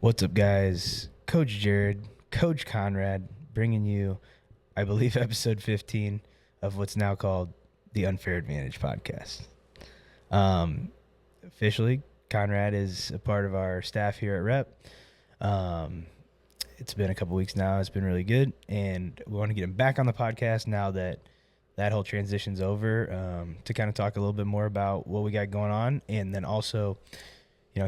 What's up, guys? Coach Jared, Coach Conrad, bringing you, I believe, episode 15 of what's now called the Unfair Advantage podcast. Officially, Conrad is a part of our staff here at Rep. It's been a couple weeks now. It's been really good, and we want to get him back on the podcast now that that whole transition's over, to kind of talk a little bit more about what we got going on, and then also,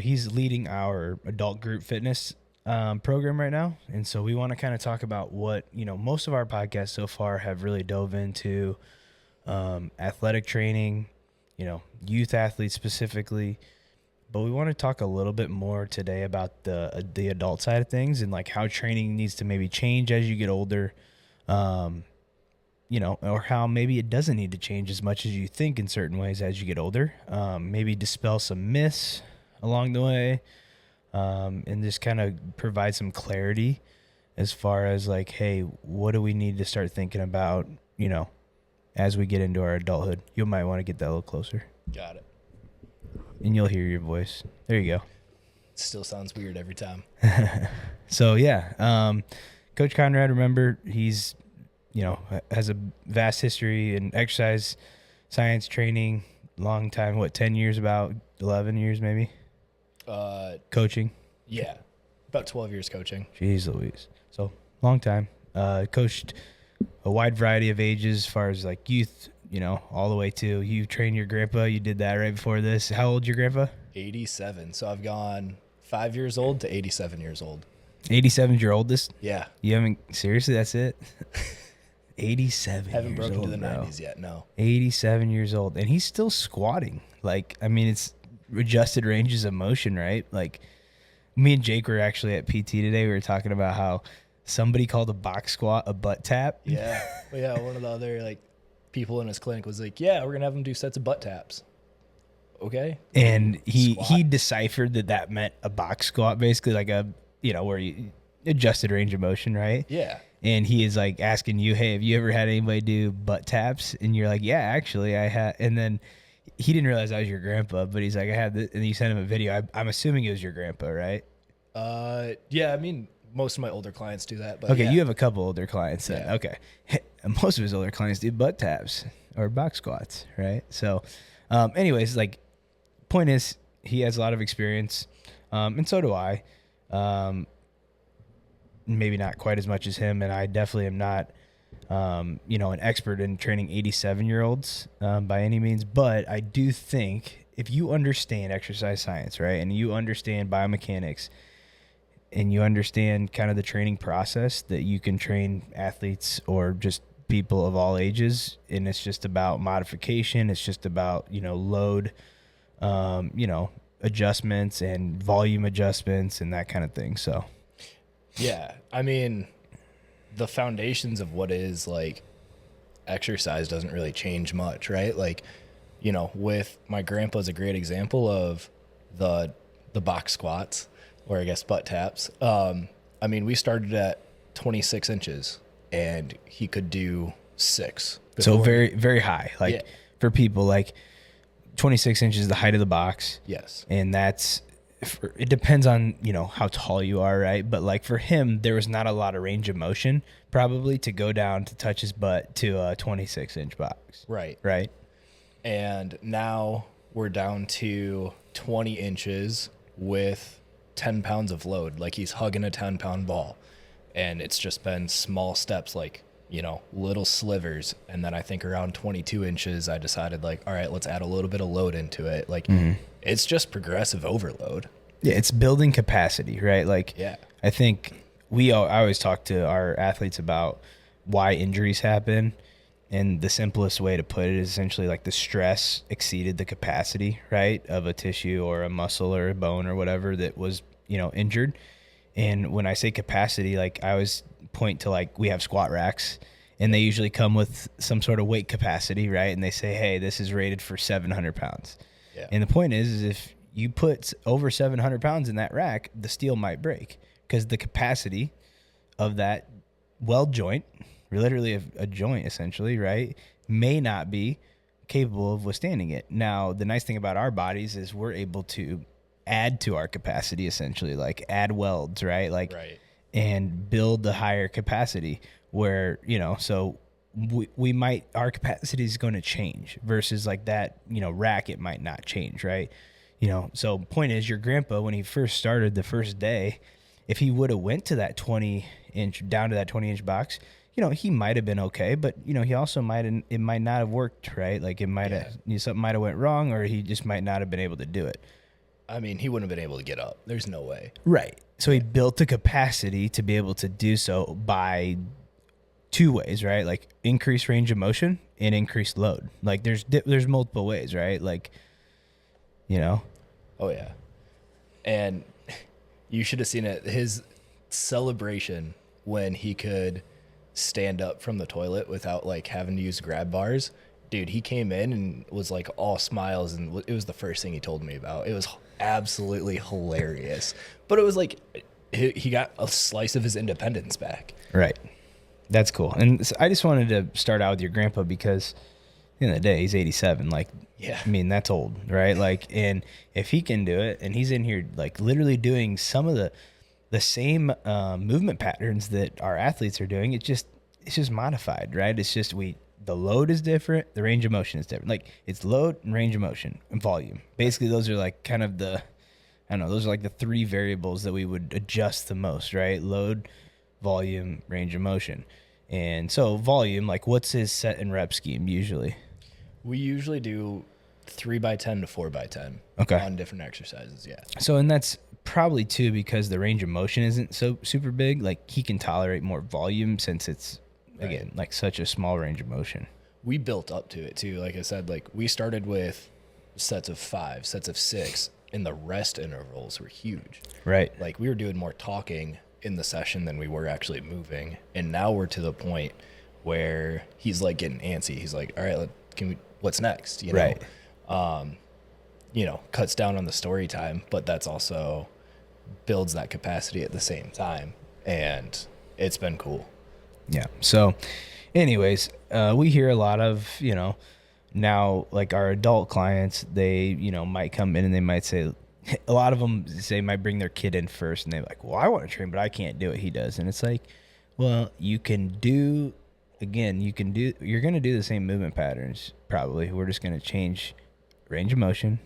he's leading our adult group fitness program right now. And so we want to kind of talk about what, most of our podcasts so far have really dove into athletic training, youth athletes specifically. But we want to talk a little bit more today about the adult side of things and like how training needs to maybe change as you get older, or how maybe it doesn't need to change as much as you think in certain ways as you get older. Maybe dispel some myths along the way, and just kind of provide some clarity as far as like, hey, what do we need to start thinking about, as we get into our adulthood. You might want to get that a little closer. Got it. And you'll hear your voice. There you go. It still sounds weird every time. So, yeah. Coach Conrad, remember, he's, has a vast history in exercise, science, training, long time, 10 years, about 11 years maybe? Coaching? Yeah. About 12 years coaching. Jeez Louise. So, long time. Coached a wide variety of ages as far as like youth, all the way to you trained your grandpa. You did that right before this. How old's your grandpa? 87. So I've gone 5 years old to 87 years old. 87's your oldest? Yeah. You haven't, seriously, that's it? 87 Haven't years broken old, to the bro. 90s yet, no. 87 years old. And he's still squatting. Like, I mean, it's adjusted ranges of motion, right? Like, me and Jake were actually at PT today. We were talking about how somebody called a box squat a butt tap. Yeah. Well, yeah, one of the other, people in his clinic was like, yeah, we're going to have him do sets of butt taps. Okay. And he deciphered that meant a box squat, basically, like a, where you adjusted range of motion, right? Yeah. And he is like asking you, hey, have you ever had anybody do butt taps? And you're like, yeah, actually I had. And then he didn't realize I was your grandpa, but he's like, I had this. And you sent him a video. I'm assuming it was your grandpa, right? Yeah, I mean, most of my older clients do that. But okay, yeah. You have a couple older clients then. Yeah. Okay. Most of his older clients do butt taps or box squats, right? So anyways, point is he has a lot of experience, and so do I. Maybe not quite as much as him, and I definitely am not, an expert in training 87-year-olds by any means. But I do think if you understand exercise science, right, and you understand biomechanics, and you understand kind of the training process, that you can train athletes or just people of all ages, and it's just about modification. It's just about, load, adjustments and volume adjustments and that kind of thing. So. Yeah, I mean, the foundations of what is exercise doesn't really change much, right? With my grandpa's a great example of the box squats, or I guess butt taps. I mean, we started at 26 inches and he could do 6. So very, very high. For people, 26 inches is the height of the box. Yes. And it depends on, how tall you are, right? But for him, there was not a lot of range of motion probably to go down to touch his butt to a 26-inch box. Right. Right. And now we're down to 20 inches with 10 pounds of load. He's hugging a 10-pound ball. And it's just been small steps, little slivers. And then I think around 22 inches, I decided all right, let's add a little bit of load into it. It's just progressive overload. Yeah, it's building capacity, right? Yeah. I think I always talk to our athletes about why injuries happen. And the simplest way to put it is essentially the stress exceeded the capacity, right, of a tissue or a muscle or a bone or whatever that was, injured. And when I say capacity, I always point to we have squat racks, and they usually come with some sort of weight capacity, right? And they say, hey, this is rated for 700 pounds. Yeah. And the point is if you put over 700 pounds in that rack, the steel might break because the capacity of that weld joint, literally a joint essentially, right, may not be capable of withstanding it. Now, the nice thing about our bodies is we're able to add to our capacity, essentially, like add welds, right? Like, Right. and build the higher capacity where, so we might, our capacity is going to change versus like that, racket might not change, right? So point is, your grandpa, when he first started the first day, if he would have went to that 20-inch, down to that 20-inch box, he might have been okay, but he also it might not have worked, right? Like it might have, something might have went wrong, or he just might not have been able to do it. I mean, he wouldn't have been able to get up. There's no way. Right. So he built the capacity to be able to do so by two ways, right? Like increased range of motion and increased load. Like there's multiple ways, right? Like, Oh yeah. And you should have seen it. His celebration when he could stand up from the toilet without like having to use grab bars. Dude, he came in and was like all smiles, and it was the first thing he told me about. It was absolutely hilarious. But it was like he got a slice of his independence back. Right. That's cool. And so I just wanted to start out with your grandpa because at the end of the day, he's 87. Like, Yeah. I mean, that's old, right? Like, and if he can do it, and he's in here like literally doing some of the same movement patterns that our athletes are doing, it's just modified, right? It's just the load is different, the range of motion is different. Like it's load and range of motion and volume. Basically, those are like kind of those are like the three variables that we would adjust the most, right? Load, volume, range of motion. And so volume, like what's his set and rep scheme usually? We usually do 3x10 to 4x10 Okay. on different exercises. Yeah. So, and that's probably too because the range of motion isn't so super big. Like he can tolerate more volume since it's, again, like such a small range of motion. We built up to it too. Like I said, like we started with sets of 5, sets of 6, and the rest intervals were huge. Right. Like we were doing more talking in the session than we were actually moving. And now we're to the point where he's like getting antsy. He's like, all right, what's next? You know? Right. Cuts down on the story time, but that's also builds that capacity at the same time. And it's been cool. Yeah. So anyways, we hear a lot of, now like our adult clients, they, might come in and they might say, a lot of them say might bring their kid in first and they're like, well, I want to train, but I can't do what he does. And it's like, well, you're going to do the same movement patterns. Probably. We're just going to change range of motion,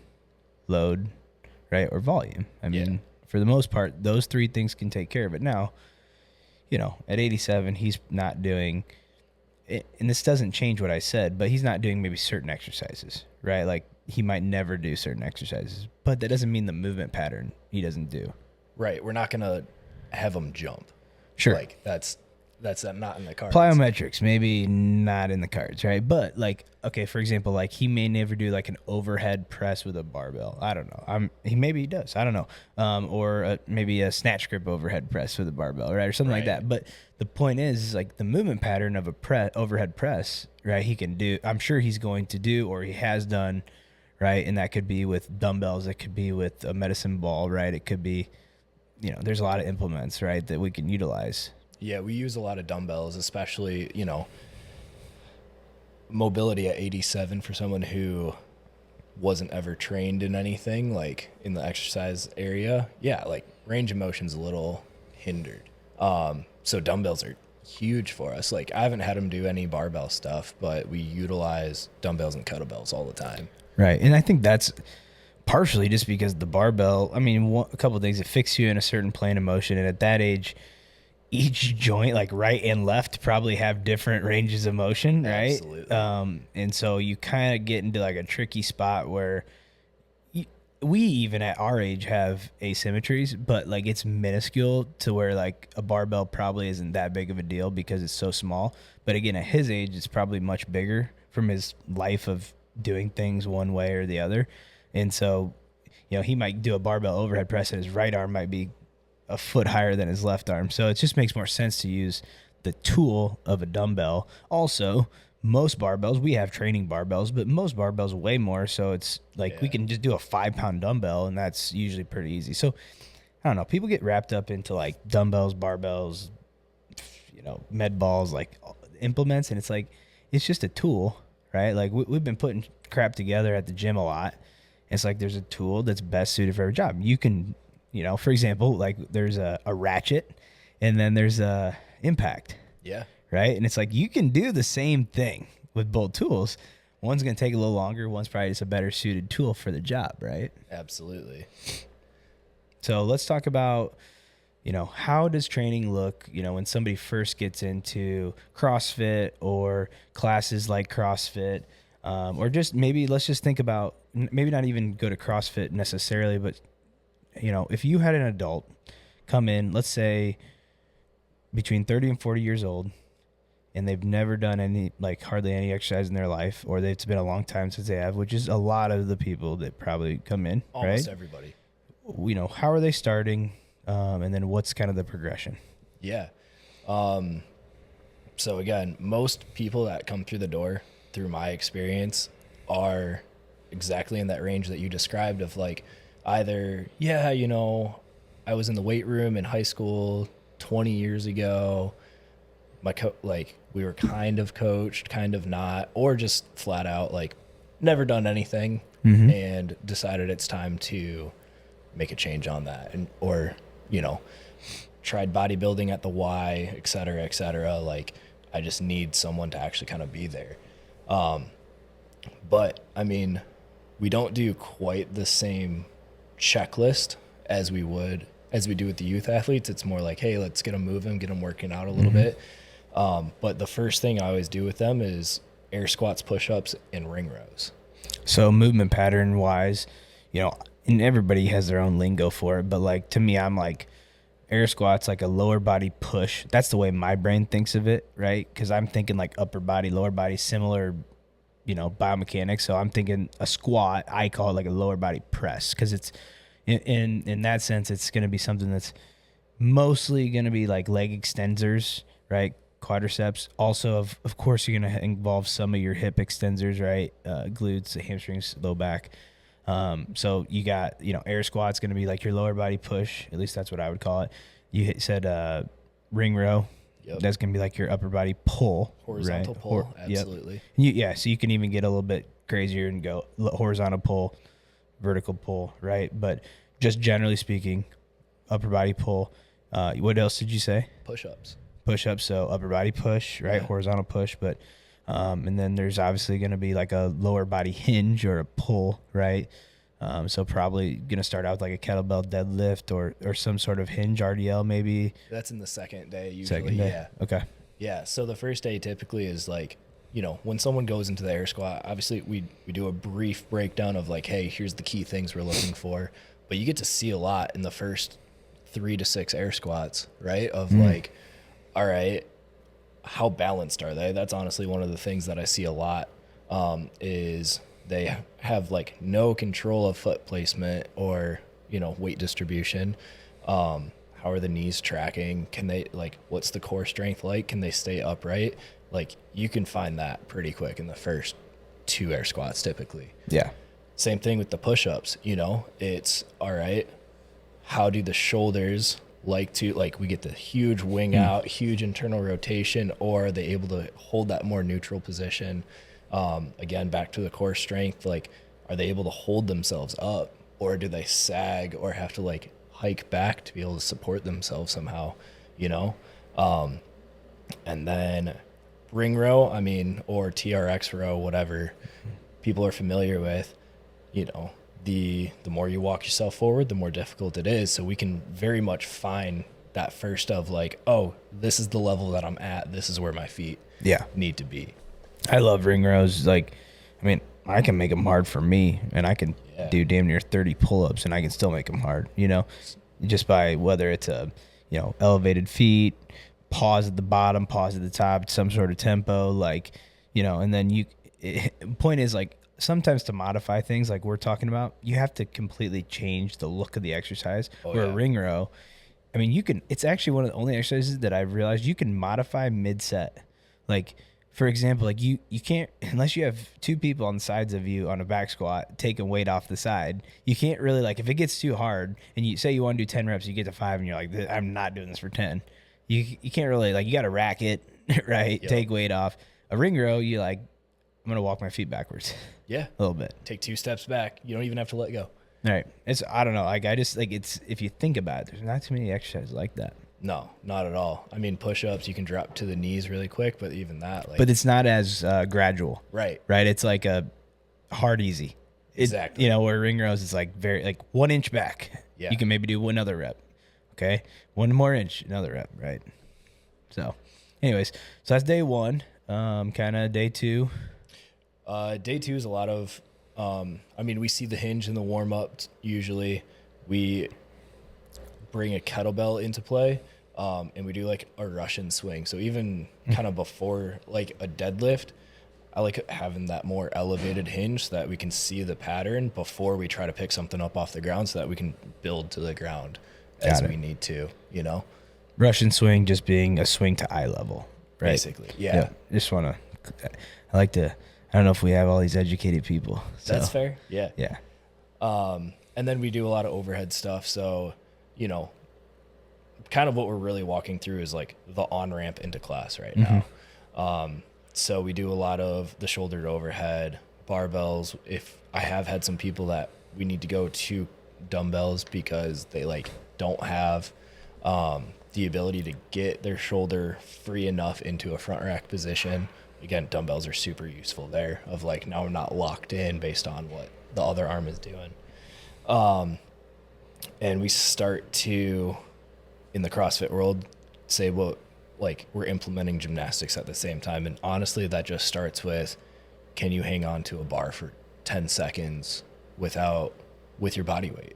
load, right. Or volume. I mean, for the most part, those three things can take care of it. Now, at 87, he's not doing it, and this doesn't change what I said, but he's not doing maybe certain exercises, right? Like he might never do certain exercises, but that doesn't mean the movement pattern he doesn't do. Right. We're not going to have him jump. Sure. Like that's not in the cards. Plyometrics, maybe not in the cards, right? But like, okay, for example, like he may never do like an overhead press with a barbell. I don't know. Maybe he does. I don't know. Or maybe a snatch grip overhead press with a barbell, right? Or something like that. But the point is like the movement pattern of a overhead press, right? He can do, I'm sure he's going to do, or he has done, right? And that could be with dumbbells. It could be with a medicine ball, right? It could be, there's a lot of implements, right, that we can utilize. Yeah, we use a lot of dumbbells, especially, mobility at 87 for someone who wasn't ever trained in anything like in the exercise area. Yeah, like range of motion's a little hindered. So dumbbells are huge for us. Like I haven't had him do any barbell stuff, but we utilize dumbbells and kettlebells all the time. Right. And I think that's partially just because the barbell, I mean, a couple of things, it fixes you in a certain plane of motion. And at that age, each joint, like right and left, probably have different ranges of motion, right? Absolutely. And so you kind of get into like a tricky spot where we even at our age have asymmetries, but like it's minuscule to where like a barbell probably isn't that big of a deal because it's so small. But again, at his age, it's probably much bigger from his life of doing things one way or the other. And so, he might do a barbell overhead press and his right arm might be a foot higher than his left arm. So it just makes more sense to use the tool of a dumbbell. Also, most barbells, we have training barbells, but most barbells weigh more. So it's like we can just do a 5-pound dumbbell and that's usually pretty easy. So I don't know. People get wrapped up into like dumbbells, barbells, med balls, like implements. And it's like, it's just a tool, right? Like we've been putting crap together at the gym a lot. It's like there's a tool that's best suited for every job. You can, for example, like there's a ratchet and then there's a impact. Yeah. Right. And it's like you can do the same thing with both tools. One's going to take a little longer. One's probably just a better suited tool for the job. Right. Absolutely. So let's talk about, how does training look, when somebody first gets into CrossFit or classes like CrossFit, or just maybe let's just think about maybe not even go to CrossFit necessarily, but, if you had an adult come in, let's say between 30 and 40 years old, and they've never done any, like hardly any exercise in their life, or it's been a long time since they have, which is a lot of the people that probably come in, almost right? Everybody. How are they starting? And then what's kind of the progression? Yeah. So again, most people that come through the door, through my experience, are exactly in that range that you described of like either, I was in the weight room in high school 20 years ago. We were kind of coached, kind of not, or just flat out like never done anything and decided it's time to make a change on that, and or tried bodybuilding at the Y, et cetera, et cetera. Like I just need someone to actually kind of be there. But I mean, we don't do quite the same checklist as we do with the youth athletes. It's more like, hey, let's get them moving, get them working out a little bit. But the first thing I always do with them is air squats, push-ups, and ring rows. So movement pattern wise, and everybody has their own lingo for it, but like to me, I'm like air squats, like a lower body push. That's the way my brain thinks of it, right? Because I'm thinking like upper body, lower body, similar, biomechanics. So I'm thinking a squat, I call it like a lower body press, because it's in that sense, it's going to be something that's mostly going to be like leg extensors, right? Quadriceps. Also, of course, you're going to involve some of your hip extensors, right? Glutes, hamstrings, low back. So you got, air squat's going to be like your lower body push. At least that's what I would call it. You said ring row. Yep. That's going to be like your upper body pull. Horizontal right? pull, absolutely. Yep. So you can even get a little bit crazier and go horizontal pull, vertical pull, right? But just generally speaking, upper body pull. What else did you say? Push-ups, so upper body push, right? Yeah. Horizontal push, but and then there's obviously going to be like a lower body hinge or a pull, right? So probably going to start out with like a kettlebell deadlift or some sort of hinge RDL maybe. That's in the second day usually. Second day. Yeah. Okay. Yeah, so the first day typically is like, when someone goes into the air squat, obviously we do a brief breakdown of like, hey, here's the key things we're looking for. But you get to see a lot in the first 3 to 6 air squats, right? Of like, all right, how balanced are they? That's honestly one of the things that I see a lot, is they have like no control of foot placement or, weight distribution. How are the knees tracking? Can they, like, what's the core strength like? Can they stay upright? Like, you can find that pretty quick in the first 2 air squats typically. Yeah. Same thing with the push-ups, it's all right, how do the shoulders we get the huge wing out, huge internal rotation, or are they able to hold that more neutral position? Again, back to the core strength, like, are they able to hold themselves up, or do they sag or have to like hike back to be able to support themselves somehow, and then ring row, or TRX row, whatever people are familiar with, the more you walk yourself forward, the more difficult it is. So we can very much find that first of like, oh, this is the level that I'm at. This is where my feet need to be. I love ring rows. Like, I can make them hard for me, and I can do damn near 30 pull-ups, and I can still make them hard, just by whether it's a, elevated feet, pause at the bottom, pause at the top, some sort of tempo, like, and then point is like, sometimes to modify things like we're talking about, you have to completely change the look of the exercise. A ring row, it's actually one of the only exercises that I've realized you can modify mid-set. Like, for example, like you can't, unless you have 2 people on the sides of you on a back squat taking weight off the side, you can't really, like, if it gets too hard and you say you want to do 10 reps, you get to 5 and you're like, I'm not doing this for 10. You can't really, like, you got to rack it, right? Yep. Take weight off. A ring row, you like, I'm gonna walk my feet backwards Yeah. a little bit. Take 2 steps back. You don't even have to let go. All right. I don't know. Like I just like it's if you think about it, there's not too many exercises like that. No, not at all. I mean, push-ups, you can drop to the knees really quick, but even that, like, But it's not as gradual. right. It's like a hard easy. Exactly. You know, where ring rows is like very like 1 inch back. Yeah. You can maybe do another rep. Okay. 1 more inch, another rep. Right. So, anyways, so that's day 1. Kind of day 2. Day 2 is a lot of, I mean, we see the hinge in the warm-up. Usually we bring a kettlebell into play, and we do like a Russian swing. So even kind of before like a deadlift, I like having that more elevated hinge so that we can see the pattern before we try to pick something up off the ground so that we can build to the ground as we need to, you know? Russian swing just being a swing to eye level, right? Basically, yeah. Just want to, I like to, I don't know if we have all these educated people. So. That's fair. Yeah. Yeah. And then we do a lot of overhead stuff. So, you know, kind of what we're really walking through is like the on-ramp into class right now. So we do a lot of the shoulder to overhead, barbells. If I have had some people that we need to go to dumbbells because they like don't have the ability to get their shoulder free enough into a front rack position. Again, dumbbells are super useful there of like, now I'm not locked in based on what the other arm is doing. And we start to, in the CrossFit world, say, well, like we're implementing gymnastics at the same time. And honestly, that just starts with, can you hang on to a bar for 10 seconds with your body weight?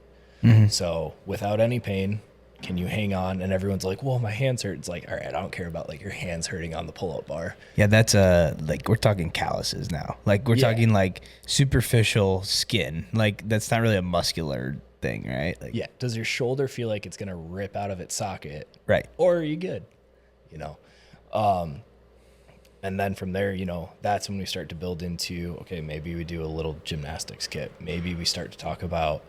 So without any pain, can you hang on? And everyone's like, well, my hands hurt. It's like, all right, I don't care about like your hands hurting on the pull-up bar. Yeah, that's like we're talking calluses now. Like we're talking like superficial skin. Like that's not really a muscular thing, right? Like, yeah. Does your shoulder feel like it's going to rip out of its socket? Right. Or are you good? You know? And then from there, you know, that's when we start to build into, okay, maybe we do a little gymnastics kit. Maybe we start to talk about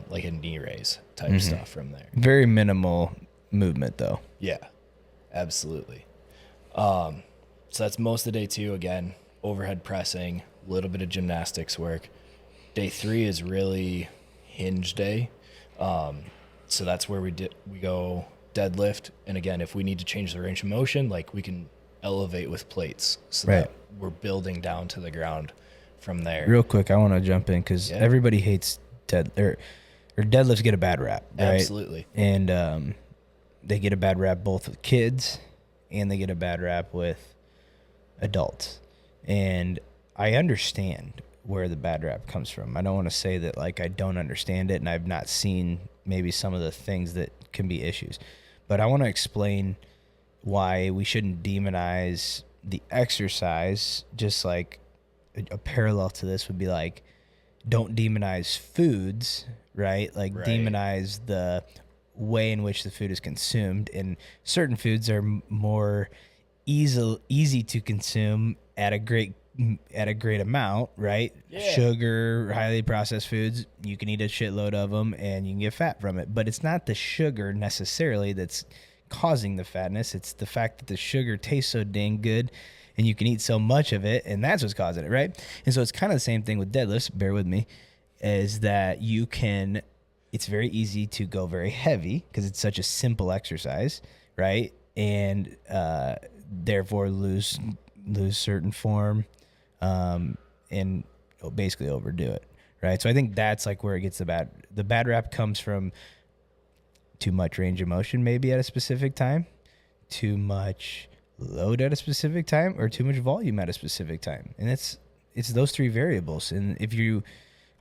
like a knee raise type stuff from there. Very minimal movement though. Yeah, absolutely. So that's most of day 2. Again, overhead pressing, a little bit of gymnastics work. Day 3 is really hinge day. So that's where we go deadlift. And again, if we need to change the range of motion, like we can elevate with plates so that we're building down to the ground from there. Real quick, I want to jump in because everybody hates or deadlifts get a bad rap, right? Absolutely. And they get a bad rap both with kids and they get a bad rap with adults. And I understand where the bad rap comes from. I don't want to say that like I don't understand it and I've not seen maybe some of the things that can be issues. But I want to explain why we shouldn't demonize the exercise. Just like a parallel to this would be like, don't demonize foods, right? Like demonize the way in which the food is consumed. And certain foods are more easy to consume at a great amount, right? Yeah. Sugar, highly processed foods, you can eat a shitload of them and you can get fat from it. But it's not the sugar necessarily that's causing the fatness. It's the fact that the sugar tastes so dang good and you can eat so much of it, and that's what's causing it, right? And so it's kind of the same thing with deadlifts, bear with me, is that it's very easy to go very heavy because it's such a simple exercise, right? And therefore lose certain form and basically overdo it, right? So I think that's like where it gets the bad rap comes from too much range of motion maybe at a specific time, too much load at a specific time, or too much volume at a specific time. And it's those 3 variables. And I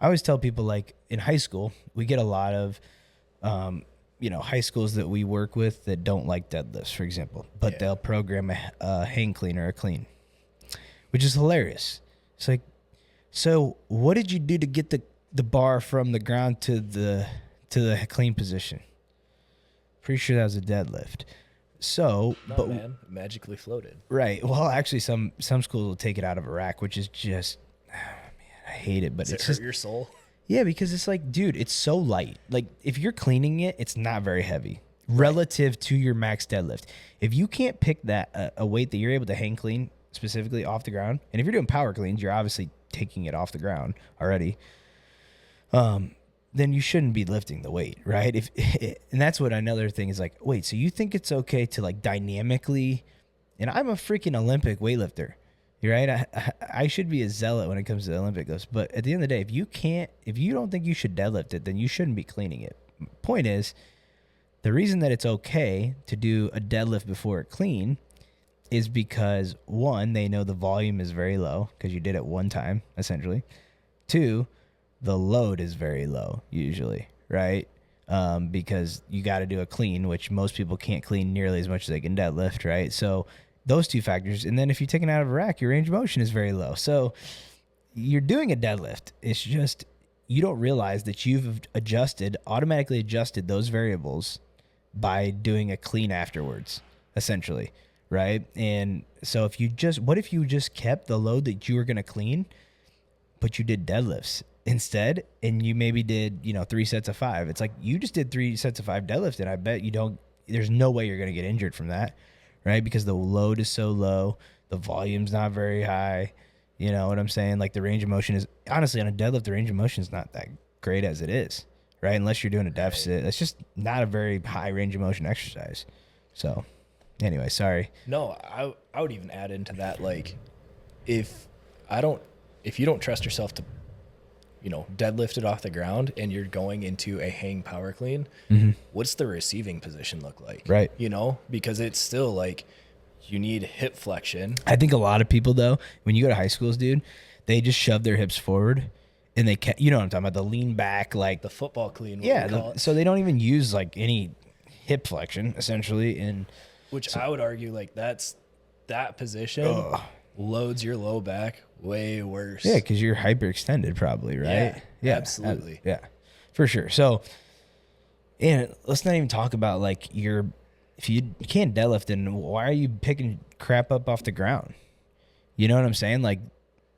always tell people, like in high school, we get a lot of high schools that we work with that don't like deadlifts, for example, but they'll program a hang clean or a clean, which is hilarious. It's like, so what did you do to get the bar from the ground to the clean position? Pretty sure that was a deadlift. So, Man, magically floated. Right. Well, actually, some schools will take it out of a rack, which is just, man, I hate it. But Does it's it hurt just your soul? Yeah, because it's like, dude, it's so light. Like if you're cleaning it, it's not very heavy relative to your max deadlift. If you can't pick that a weight that you're able to hang clean, specifically off the ground, and if you're doing power cleans, you're obviously taking it off the ground already. Then you shouldn't be lifting the weight, right? And that's what another thing is like, wait, so you think it's okay to like dynamically, and I'm a freaking Olympic weightlifter, you're right? I should be a zealot when it comes to the Olympic lifts, but at the end of the day, if you don't think you should deadlift it, then you shouldn't be cleaning it. Point is, the reason that it's okay to do a deadlift before it clean is because one, they know the volume is very low because you did it one time, essentially. Two, the load is very low usually, right? Because you got to do a clean, which most people can't clean nearly as much as they can deadlift, right? So those two factors. And then if you take it out of a rack, your range of motion is very low. So you're doing a deadlift. It's just you don't realize that you've automatically adjusted those variables by doing a clean afterwards, essentially, right? And so what if you just kept the load that you were going to clean, but you did deadlifts instead, and you maybe did, 3 sets of 5. It's like you just did 3 sets of 5 deadlift, and I bet there's no way you're going to get injured from that, right? Because the load is so low, the volume's not very high. You know what I'm saying? Like the range of motion is, honestly, on a deadlift, the range of motion is not that great as it is, right? Unless you're doing a deficit. That's just not a very high range of motion exercise. So anyway, sorry. No, I would even add into that, like, if you don't trust yourself to, deadlift it off the ground and you're going into a hang power clean, what's the receiving position look like? Right. Because it's still like you need hip flexion. I think a lot of people, though, when you go to high schools, dude, they just shove their hips forward and they can't, you know what I'm talking about, the lean back, like The football clean. so they don't even use like any hip flexion essentially. And which I would argue like that position loads your low back way worse. Yeah, because you're hyperextended probably, right? Yeah, absolutely. Yeah, for sure. So, and let's not even talk about like if you can't deadlift, then why are you picking crap up off the ground? You know what I'm saying? Like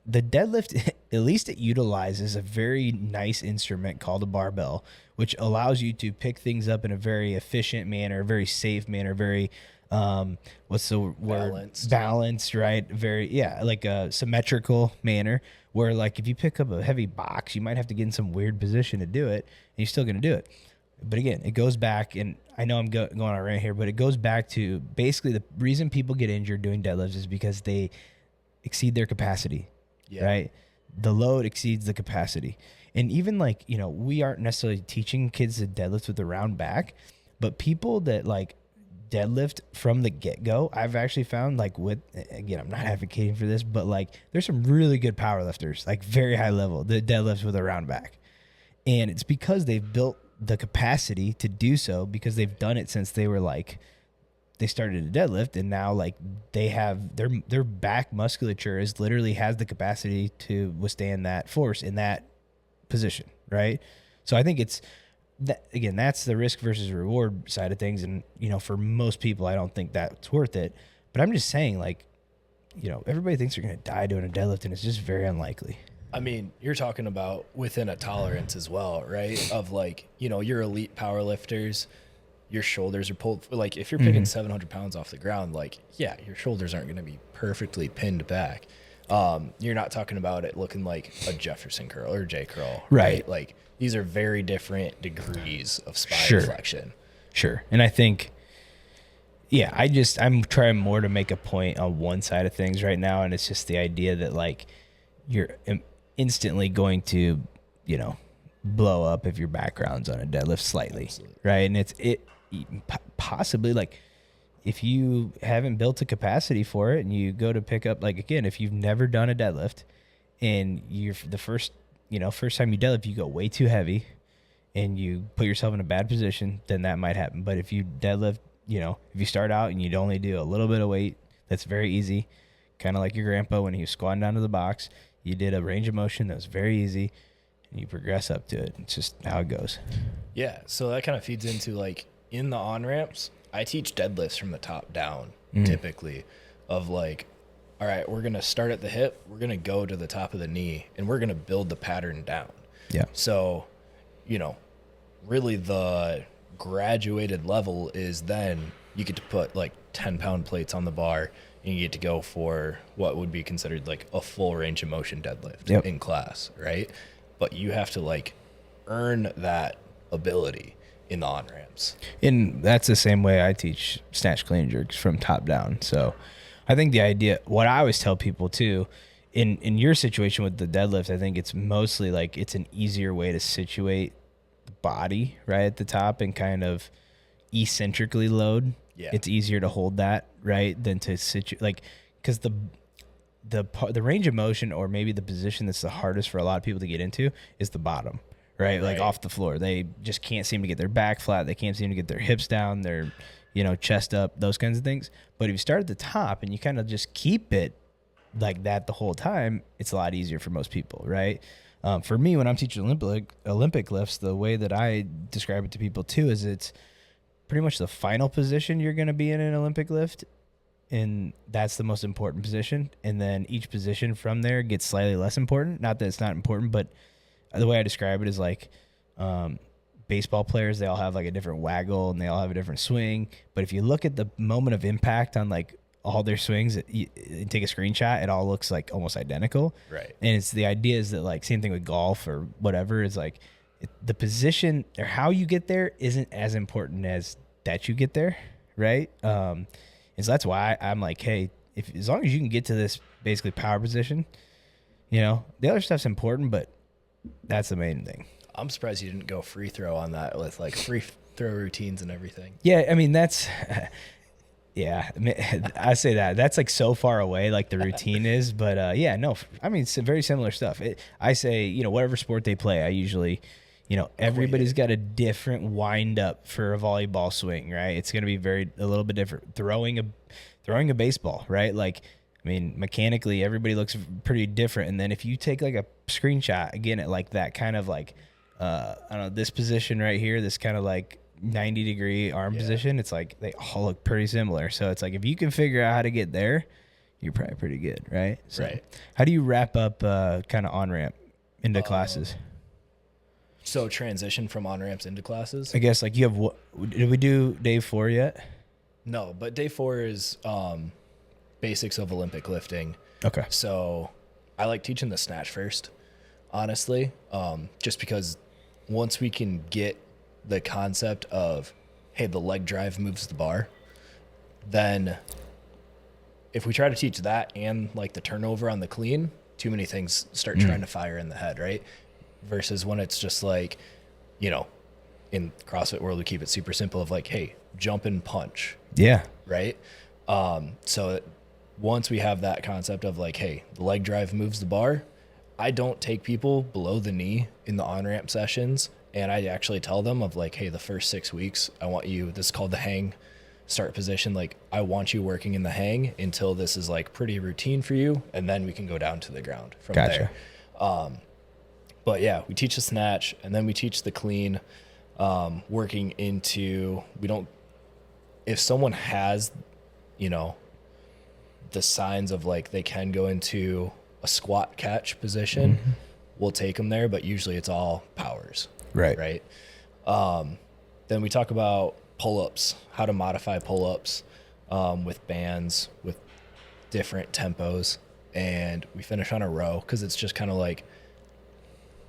the deadlift, at least it utilizes a very nice instrument called a barbell, which allows you to pick things up in a very efficient manner, very safe manner, very what's the word? Balanced, right? Like a symmetrical manner where like if you pick up a heavy box, you might have to get in some weird position to do it, and you're still going to do it. But again, it goes back, and I know I'm going on right here, but it goes back to basically the reason people get injured doing deadlifts is because they exceed their capacity, right? The load exceeds the capacity. And even like, we aren't necessarily teaching kids to deadlift with a round back, but people that like deadlift from the get-go, I've actually found like again, I'm not advocating for this, but like there's some really good power lifters, like very high level, that deadlifts with a round back. And it's because they've built the capacity to do so because they've done it since they started to deadlift, and now like they have their back musculature literally has the capacity to withstand that force in that position, right? So I think it's that, again, that's the risk versus reward side of things, and for most people I don't think that's worth it, but I'm just saying, like, everybody thinks they're going to die doing a deadlift, and it's just very unlikely. I mean, you're talking about within a tolerance as well, right? Of like, your elite power lifters, your shoulders are pulled. Like if you're picking 700 pounds off the ground, like, yeah, your shoulders aren't going to be perfectly pinned back. You're not talking about it looking like a Jefferson curl or J curl, right? Like these are very different degrees of spine flexion. Sure. And I think, I'm trying more to make a point on one side of things right now. And it's just the idea that like you're instantly going to, blow up if your background's on a deadlift slightly. Absolutely. Right. And it's possibly like if you haven't built a capacity for it and you go to pick up, like, again, if you've never done a deadlift and you're the first time you deadlift, you go way too heavy and you put yourself in a bad position, then that might happen. But if you deadlift, if you start out and you'd only do a little bit of weight, that's very easy. Kind of like your grandpa when he was squatting down to the box, you did a range of motion that was very easy and you progress up to it. It's just how it goes. Yeah. So that kind of feeds into like in the on-ramps, I teach deadlifts from the top down typically of like, all right, we're going to start at the hip. We're going to go to the top of the knee and we're going to build the pattern down. Yeah. So, really the graduated level is then you get to put like 10-pound plates on the bar. and you get to go for what would be considered like a full range of motion deadlift in class, right? But you have to like earn that ability in the on ramps. And that's the same way I teach snatch, clean, and jerks from top down. So I think the idea, what I always tell people too, in your situation with the deadlift, I think it's mostly like it's an easier way to situate the body right at the top and kind of eccentrically load. Yeah. It's easier to hold that right than to situate, like, because the range of motion, or maybe the position that's the hardest for a lot of people to get into, is the bottom. Right? Like off the floor. They just can't seem to get their back flat. They can't seem to get their hips down, their, chest up, those kinds of things. But if you start at the top and you kind of just keep it like that the whole time, it's a lot easier for most people, right? For me, when I'm teaching Olympic lifts, the way that I describe it to people too is it's pretty much the final position you're going to be in an Olympic lift. And that's the most important position. And then each position from there gets slightly less important. Not that it's not important, but the way I describe it is like baseball players, they all have like a different waggle and they all have a different swing. But if you look at the moment of impact on like all their swings and take a screenshot, it all looks like almost identical. Right. And it's the idea is that like same thing with golf or whatever is like the position or how you get there isn't as important as that you get there. Right. And so that's why I'm like, hey, as long as you can get to this basically power position, the other stuff's important, but that's the main thing. I'm surprised you didn't go free throw on that with like free throw routines and everything. Yeah, I mean that's I say that's like so far away, like the routine is, but no, I mean it's very similar stuff. I say whatever sport they play, I usually everybody's got a different wind up for a volleyball swing, right? It's going to be a little bit different. Throwing a baseball, right? Like, I mean, mechanically, everybody looks pretty different. And then if you take like a screenshot again at like that kind of like, I don't know, this position right here, this kind of like 90-degree arm position, it's like they all look pretty similar. So it's like if you can figure out how to get there, you're probably pretty good, right? So right. How do you wrap up kind of on ramp into classes? So transition from on ramps into classes? I guess like you have what? Did we do day 4 yet? No, but day 4 is basics of Olympic lifting. Okay. So I like teaching the snatch first, honestly, just because once we can get the concept of, hey, the leg drive moves the bar, then if we try to teach that and like the turnover on the clean, too many things start trying to fire in the head, right? Versus when it's just like, in CrossFit world, we keep it super simple of like, hey, jump and punch. Yeah. Right. So once we have that concept of like, hey, the leg drive moves the bar, I don't take people below the knee in the on-ramp sessions. And I actually tell them of like, hey, the first 6 weeks, I want you, this is called the hang start position. Like I want you working in the hang until this is like pretty routine for you. And then we can go down to the ground from there. But yeah, we teach the snatch and then we teach the clean, working into, if someone has, the signs of like they can go into a squat catch position, we'll take them there, but usually it's all powers. Right. Right. Then we talk about pull-ups, how to modify pull-ups with bands, with different tempos. And we finish on a row because it's just kind of like,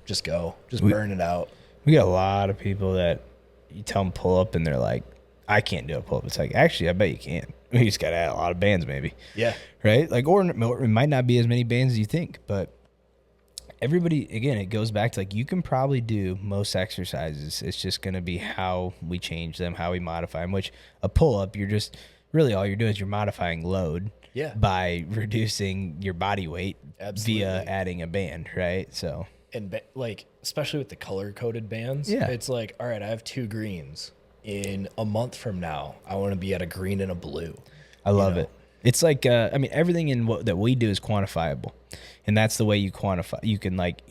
just go, burn it out. We got a lot of people that you tell them pull up and they're like, I can't do a pull up. It's like, actually, I bet you can. You just got to add a lot of bands maybe. Yeah. Right? Like, or it might not be as many bands as you think, but everybody, again, it goes back to like, you can probably do most exercises. It's just going to be how we change them, how we modify them, which a pull up, you're just really all you're doing is you're modifying load by reducing your body weight via adding a band. Right. So. And like, especially with the color-coded bands, it's like, all right, I have 2 greens. In a month from now, I want to be at a green and a blue. I love it. It's like, I mean, everything in that we do is quantifiable. And that's the way you quantify. You can like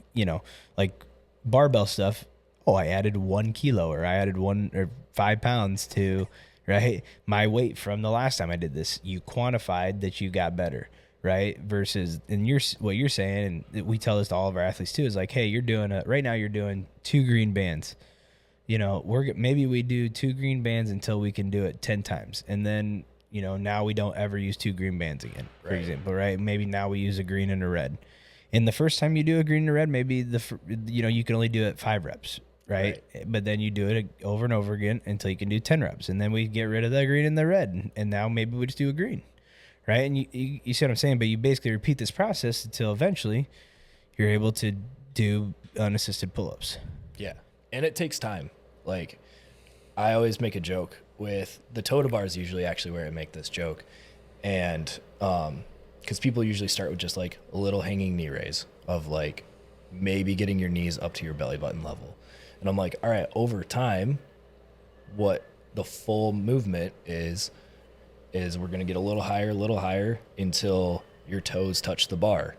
barbell stuff. Oh, I added 1 kilo or I added 1 or 5 pounds to, right, my weight from the last time I did this. You quantified that you got better. Right. Versus, and what you're saying, and we tell this to all of our athletes too, is like, hey, right now you're doing 2 green bands. Maybe we do 2 green bands until we can do it 10 times. And then now we don't ever use 2 green bands again, for Right. example, right? Maybe now we use a green and a red. And the first time you do a green and a red, maybe you can only do it 5 reps, right? But then you do it over and over again until you can do 10 reps. And then we get rid of the green and the red. And now maybe we just do a green, right? And you see what I'm saying? But you basically repeat this process until eventually you're able to do unassisted pull-ups. Yeah. And it takes time. Like, I always make a joke with the toe to bar is usually actually where I make this joke. And, because people usually start with just like a little hanging knee raise of like maybe getting your knees up to your belly button level. And I'm like, all right, over time, what the full movement is we're going to get a little higher until your toes touch the bar.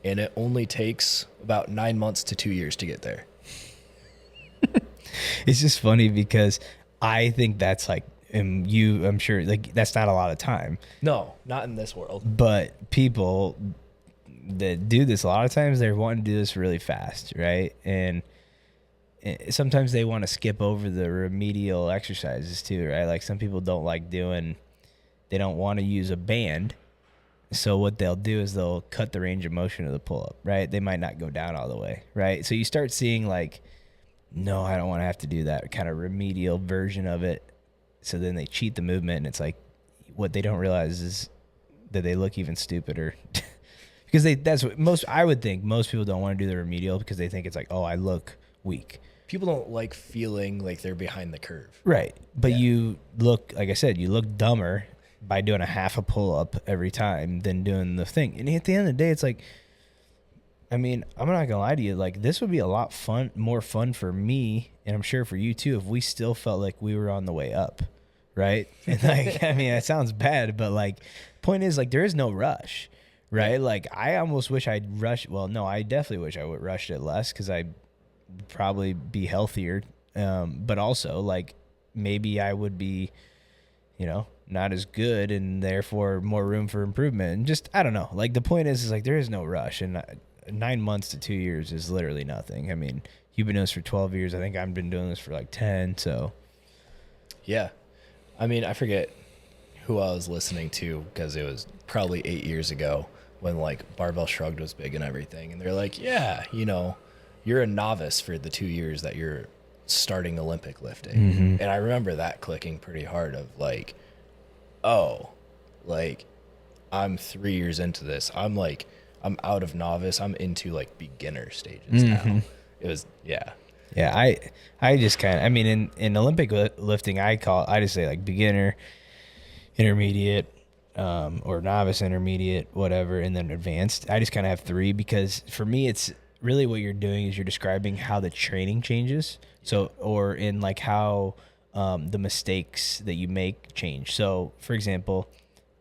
And it only takes about 9 months to 2 years to get there. It's just funny because I think that's like, I'm sure like that's not a lot of time. No, not in this world. But people that do this, a lot of times they're wanting to do this really fast, right? And sometimes they want to skip over the remedial exercises too, right? Like some people don't they don't want to use a band. So what they'll do is they'll cut the range of motion of the pull-up, right? They might not go down all the way, right? So you start seeing like, no, I don't want to have to do that kind of remedial version of it. So then they cheat the movement, and it's like what they don't realize is that they look even stupider because that's what I would think most people don't want to do the remedial because they think it's like, oh, I look weak. People don't like feeling like they're behind the curve. Right. But you look, like I said, you look dumber by doing a half a pull-up every time than doing the thing. And at the end of the day, it's like, I mean, I'm not gonna lie to you. Like, this would be a lot more fun for me, and I'm sure for you too, if we still felt like we were on the way up, right? And like, I mean, it sounds bad, but like, point is, like, there is no rush, right? Like, I almost wish I'd rushed. Well, no, I definitely wish I would rush it less because I'd probably be healthier. But also, like, maybe I would be, not as good, and therefore more room for improvement. And just, I don't know. Like, the point is like, there is no rush, and 9 months to 2 years is literally nothing. I mean, you've been doing this for 12 years. I think I've been doing this for like 10. So, yeah. I mean, I forget who I was listening to because it was probably 8 years ago when like Barbell Shrugged was big and everything. And they're like, yeah, you're a novice for the 2 years that you're starting Olympic lifting. Mm-hmm. And I remember that clicking pretty hard of like, oh, like I'm 3 years into this. I'm out of novice. I'm into like beginner stages now. It was, yeah. Yeah. I just kind of, I mean, in Olympic lifting, I just say like beginner, intermediate, or novice, intermediate, whatever, and then advanced. I just kind of have 3 because for me, it's really what you're doing is you're describing how the training changes. So, or in like how the mistakes that you make change. So, for example,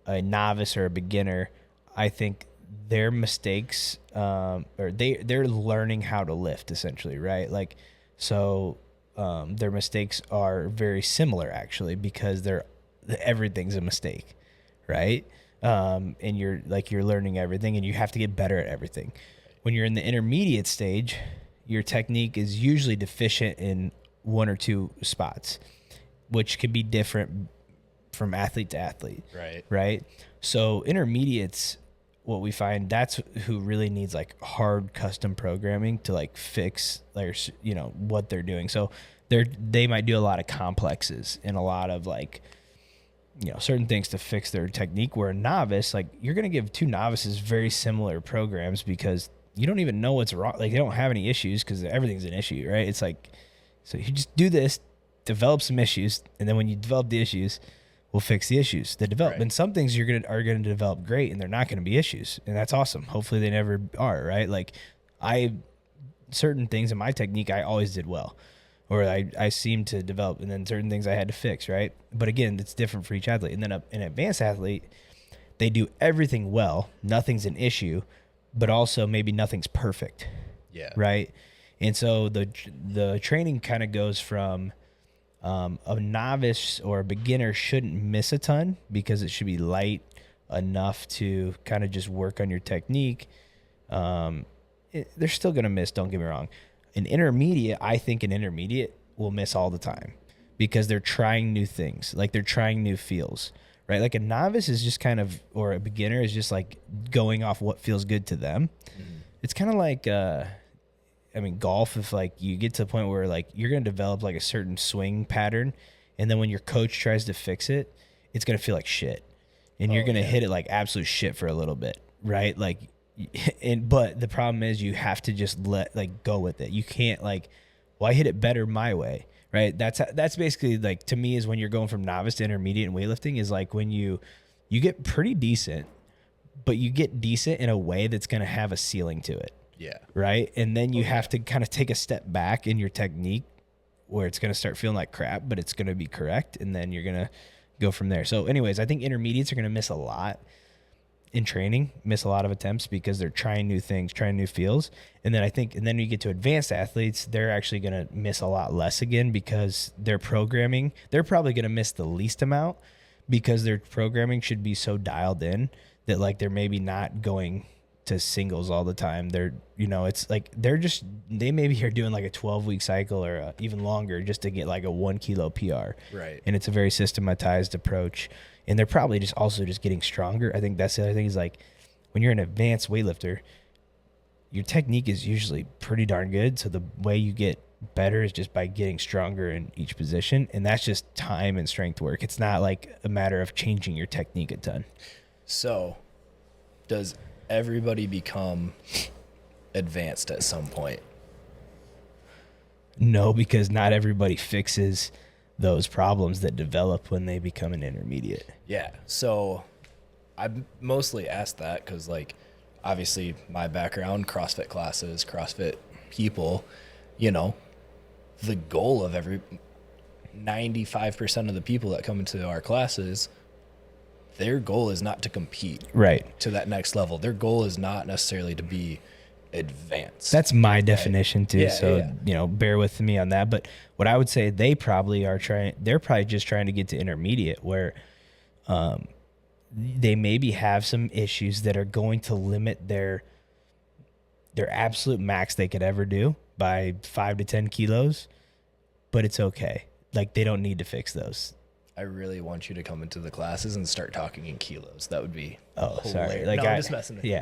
a novice or a beginner, I think their mistakes, or they're learning how to lift essentially, right? Like, so their mistakes are very similar actually because everything's a mistake, right? And you're learning everything, and you have to get better at everything. When you're in the intermediate stage, your technique is usually deficient in 1 or 2 spots, which could be different from athlete to athlete. Right. So intermediates, what we find, that's who really needs like hard custom programming to like fix their, what they're doing. So they might do a lot of complexes and a lot of like, certain things to fix their technique, where a novice, like, you're going to give 2 novices very similar programs because you don't even know what's wrong. Like, they don't have any issues because everything's an issue, right? It's like, so you just do this, develop some issues, and then when you develop the issues, we'll fix the issues that develop. Right. And some things are going to develop great, and they're not going to be issues, and that's awesome. Hopefully they never are, right? Like, certain things in my technique I always did well, or I seemed to develop, and then certain things I had to fix, right? But again, it's different for each athlete. And then an advanced athlete, they do everything well, nothing's an issue, but also maybe nothing's perfect. Yeah. Right? And so the training kind of goes from a novice or a beginner shouldn't miss a ton because it should be light enough to kind of just work on your technique. They're still going to miss, don't get me wrong. I think an intermediate will miss all the time because they're trying new things. Like, they're trying new feels, right? Like a novice is just kind of, or a beginner is just like going off what feels good to them. It's kind of like, I mean, golf, if like you get to the point where like you're going to develop like a certain swing pattern, and then when your coach tries to fix it, it's going to feel like shit. And you're going to hit it like absolute shit for a little bit, right? Like, but the problem is you have to just go with it. You can't like, well, I hit it better my way, right? That's basically like, to me, is when you're going from novice to intermediate in weightlifting, is like when you get pretty decent, but you get decent in a way that's going to have a ceiling to it. Yeah. Right. And then you have to kind of take a step back in your technique where it's going to start feeling like crap, but it's going to be correct. And then you're going to go from there. So anyways, I think intermediates are going to miss a lot in training, miss a lot of attempts because they're trying new things, trying new feels. And then you get to advanced athletes, they're actually going to miss a lot less again because their programming, they're probably going to miss the least amount because their programming should be so dialed in that like they're maybe not going to singles all the time. They're, it's like they maybe are doing like a 12-week cycle or even longer just to get like a 1 kilo PR. Right. And it's a very systematized approach. And they're probably just also just getting stronger. I think that's the other thing is like when you're an advanced weightlifter, your technique is usually pretty darn good. So the way you get better is just by getting stronger in each position. And that's just time and strength work. It's not like a matter of changing your technique a ton. So does everybody become advanced at some point? No, because not everybody fixes those problems that develop when they become an intermediate. Yeah. So I mostly asked that because, like, obviously my background, CrossFit classes, CrossFit people, the goal of 95% of the people that come into our classes, their goal is not to compete to that next level. Their goal is not necessarily to be advanced. That's my definition too. Bear with me on that. But what I would say, they're probably just trying to get to intermediate where they maybe have some issues that are going to limit their absolute max they could ever do by 5 to 10 kilos, but it's okay. Like they don't need to fix those. I really want you to come into the classes and start talking in kilos. That would be sorry. Like, I'm just messing with you.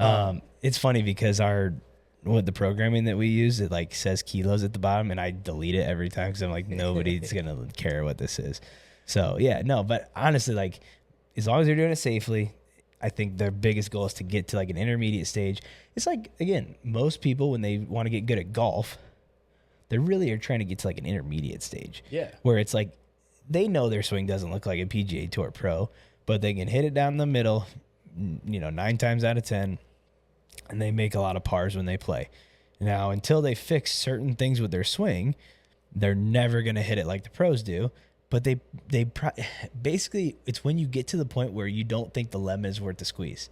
Yeah. It's funny because the programming that we use, it like says kilos at the bottom and I delete it every time because I'm like, nobody's going to care what this is. So yeah, no, but honestly, like as long as they're doing it safely, I think their biggest goal is to get to like an intermediate stage. It's like, again, most people, when they want to get good at golf, they really are trying to get to like an intermediate stage. Yeah. Where it's like, they know their swing doesn't look like a PGA Tour pro, but they can hit it down the middle, 9 times out of 10, and they make a lot of pars when they play. Now, until they fix certain things with their swing, they're never going to hit it like the pros do. But basically, it's when you get to the point where you don't think the lemon is worth the squeeze,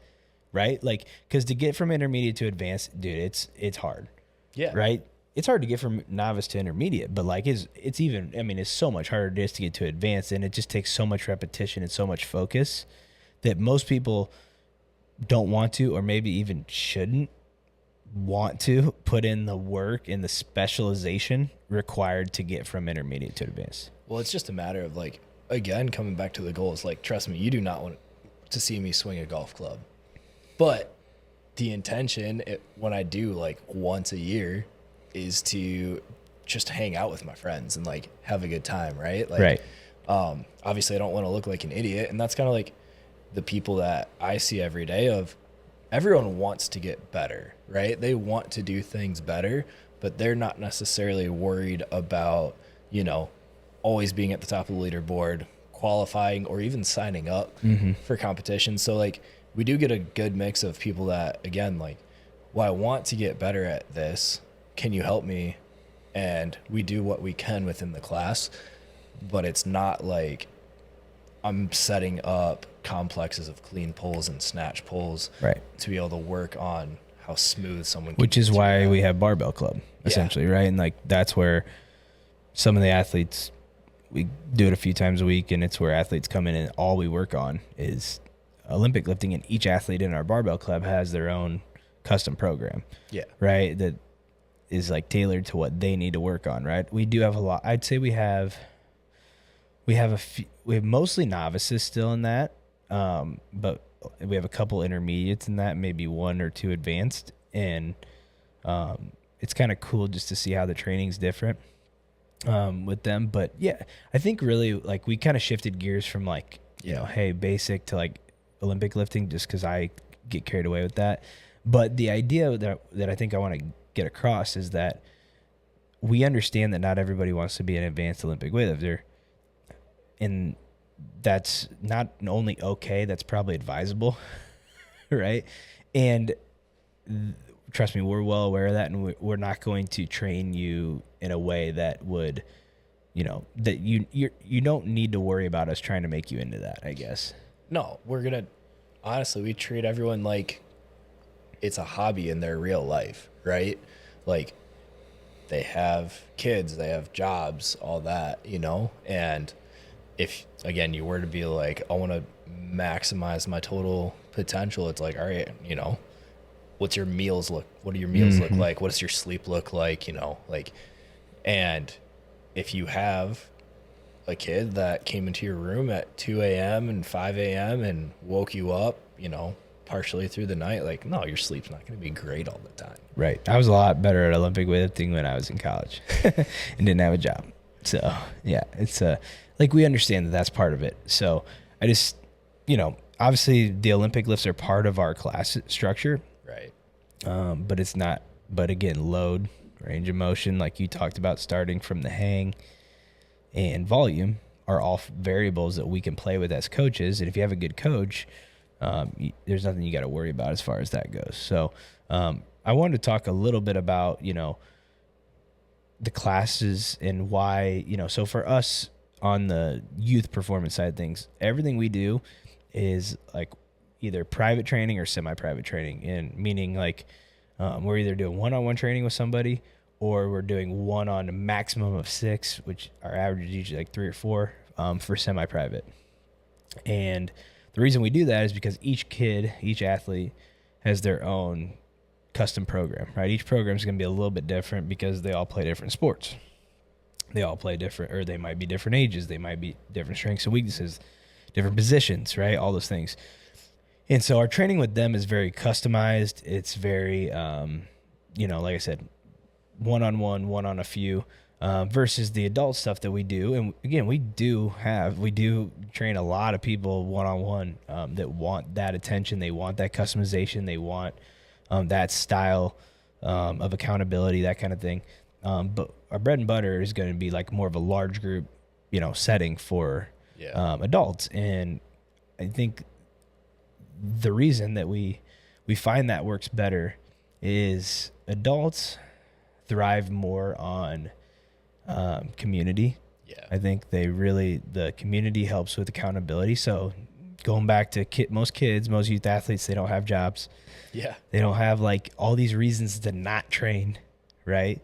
right? Like, because to get from intermediate to advanced, dude, it's hard. Yeah. Right? It's hard to get from novice to intermediate, but like it's so much harder just to get to advanced, and it just takes so much repetition and so much focus that most people don't want to, or maybe even shouldn't want to put in the work and the specialization required to get from intermediate to advanced. Well, it's just a matter of like, again, coming back to the goals. Like, trust me, you do not want to see me swing a golf club, but the intention when I do like once a year is to just hang out with my friends and like have a good time, right? Like, right. Obviously I don't want to look like an idiot, and that's kind of like the people that I see every day of everyone wants to get better, right? They want to do things better, but they're not necessarily worried about, always being at the top of the leaderboard, qualifying, or even signing up for competition. So like we do get a good mix of people that, again, like, well, I want to get better at this. Can you help me? And we do what we can within the class, but it's not like I'm setting up complexes of clean pulls and snatch pulls to be able to work on how smooth someone can. Which is why we have barbell club, essentially, right? And like that's where some of the athletes, we do it a few times a week, and it's where athletes come in and all we work on is Olympic lifting, and each athlete in our barbell club has their own custom program. Yeah. Right? That is like tailored to what they need to work on, right? We do have a lot. I'd say we have we have mostly novices still in that, but we have a couple intermediates in that, maybe one or two advanced, and it's kind of cool just to see how the training's different with them. But yeah, I think really like we kind of shifted gears from like hey, basic to like Olympic lifting, just because I get carried away with that. But the idea that I think I want to get across is that we understand that not everybody wants to be an advanced Olympic weightlifter, and that's not only okay, that's probably advisable, right? And trust me, we're well aware of that, and we're not going to train you in a way that would, that you don't need to worry about us trying to make you into that, I guess. No, honestly, we treat everyone like it's a hobby in their real life, right? Like they have kids, they have jobs, all that, and if again you were to be like, I want to maximize my total potential, it's like, all right, what do your meals look like? What does your sleep look like? And if you have a kid that came into your room at 2 a.m. and 5 a.m. and woke you up, partially through the night, like, no, your sleep's not going to be great all the time. Right. I was a lot better at Olympic weightlifting when I was in college and didn't have a job. So yeah, it's like we understand that that's part of it. So I just, obviously the Olympic lifts are part of our class structure. Right. But it's not, but again, load, range of motion, like you talked about, starting from the hang and volume are all variables that we can play with as coaches. And if you have a good coach, there's nothing you got to worry about as far as that goes. So I wanted to talk a little bit about, the classes and why, so for us on the youth performance side of things, everything we do is like either private training or semi-private training, and meaning like we're either doing one-on-one training with somebody, or we're doing one on a maximum of 6, which our average is usually like 3 or 4 for semi-private. And the reason we do that is because each athlete has their own custom program, right? Each program is going to be a little bit different because they all play different sports. They all play different, or they might be different ages. They might be different strengths and weaknesses, different positions, right? All those things. And so our training with them is very customized. It's very, like I said, one-on-one, one on a few, versus the adult stuff that we do. And again, we do train a lot of people one-on-one that want that attention. They want that customization. They want that style of accountability, that kind of thing. But our bread and butter is going to be like more of a large group, setting for adults. And I think the reason that we find that works better is adults thrive more on community. Yeah. I think the community helps with accountability. So going back to most youth athletes, they don't have jobs. Yeah. They don't have like all these reasons to not train, right?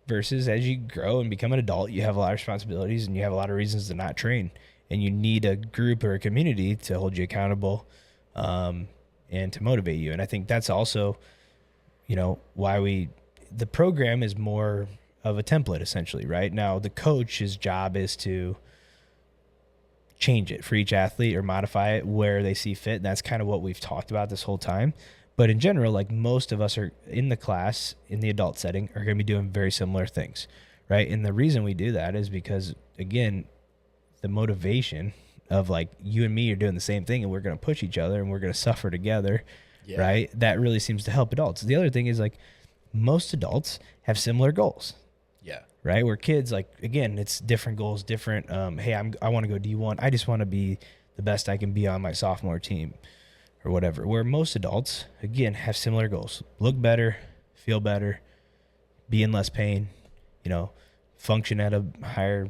Versus as you grow and become an adult, you have a lot of responsibilities and you have a lot of reasons to not train. And you need a group or a community to hold you accountable and to motivate you. And I think that's also, why the program is more of a template essentially, right? Now the coach's job is to change it for each athlete or modify it where they see fit. And that's kind of what we've talked about this whole time. But in general, like most of us are in the class in the adult setting are going to be doing very similar things, right? And the reason we do that is because, again, the motivation of like you and me are doing the same thing and we're going to push each other and we're going to suffer together, right? That really seems to help adults. The other thing is like most adults have similar goals. Yeah. Right. Where kids, like, again, it's different goals, different. Hey, I want to go D1. I just want to be the best I can be on my sophomore team or whatever. Where most adults, again, have similar goals. Look better, feel better, be in less pain, function at a higher,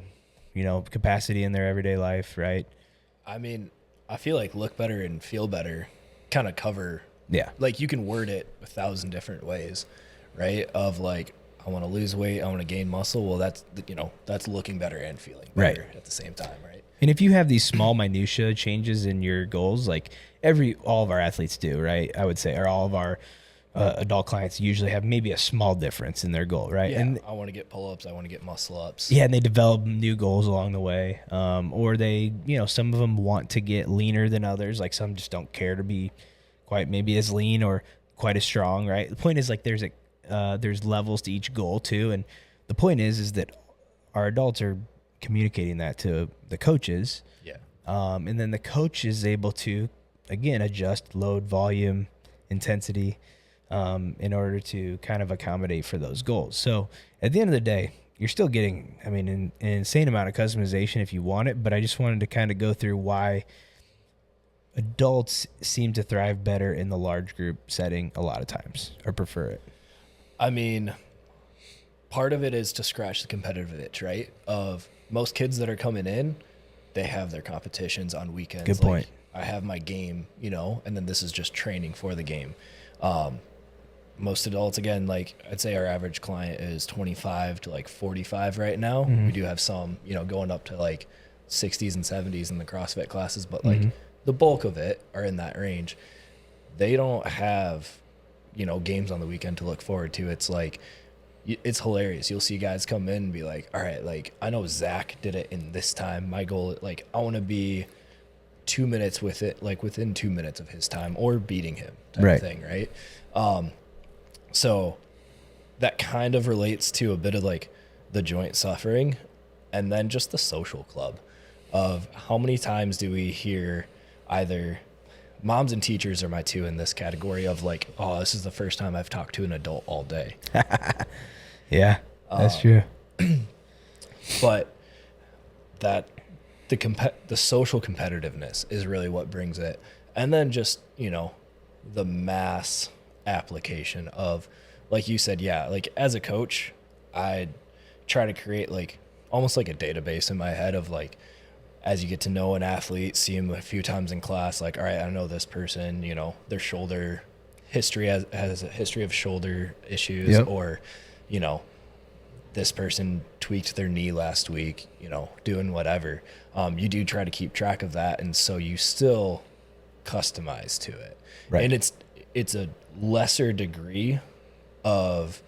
capacity in their everyday life. Right. I mean, I feel like look better and feel better kind of cover. Yeah. Like you can word it 1,000 different ways, right? Of like, I want to lose weight, I want to gain muscle. Well, that's looking better and feeling better at the same time, right? And if you have these small minutia changes in your goals, like all of our athletes do, right? I would say, or all of our adult clients usually have maybe a small difference in their goal, right? Yeah, And I want to get pull-ups. I want to get muscle-ups. yeah, and they develop new goals along the way. Or they, some of them want to get leaner than others. Like some just don't care to be quite maybe as lean or quite as strong, right? The point is like there's levels to each goal too. And the point is that our adults are communicating that to the coaches. Yeah. And then the coach is able to, again, adjust load, volume, intensity, in order to kind of accommodate for those goals. So at the end of the day, you're still getting, an insane amount of customization if you want it, but I just wanted to kind of go through why adults seem to thrive better in the large group setting a lot of times, or prefer it. I mean, part of it is to scratch the competitive itch, right? Of most kids that are coming in, they have their competitions on weekends. Good point. Like, I have my game, and then this is just training for the game. Most adults, again, like I'd say our average client is 25 to like 45 right now. Mm-hmm. We do have some, going up to like 60s and 70s in the CrossFit classes, but like the bulk of it are in that range. They don't have, games on the weekend to look forward to. It's like, it's hilarious. You'll see guys come in and be like, all right, like I know Zach did it in this time. My goal, like I want to be 2 minutes with it, like within 2 minutes of his time or beating him type Right. of thing. Right. So that kind of relates to a bit of like the joint suffering and then just the social club of how many times do we hear either moms and teachers are my two in this category of like, oh, this is the first time I've talked to an adult all day. Yeah, that's true. But that the social competitiveness is really what brings it. And then just, the mass application of, like you said, yeah, like as a coach, I try to create like almost like a database in my head of like, as you get to know an athlete, see him a few times in class, like, all right, I know this person, their shoulder history has a history of shoulder issues. Yep. Or, this person tweaked their knee last week, doing whatever. You do try to keep track of that. And so you still customize to it. Right. And it's a lesser degree of,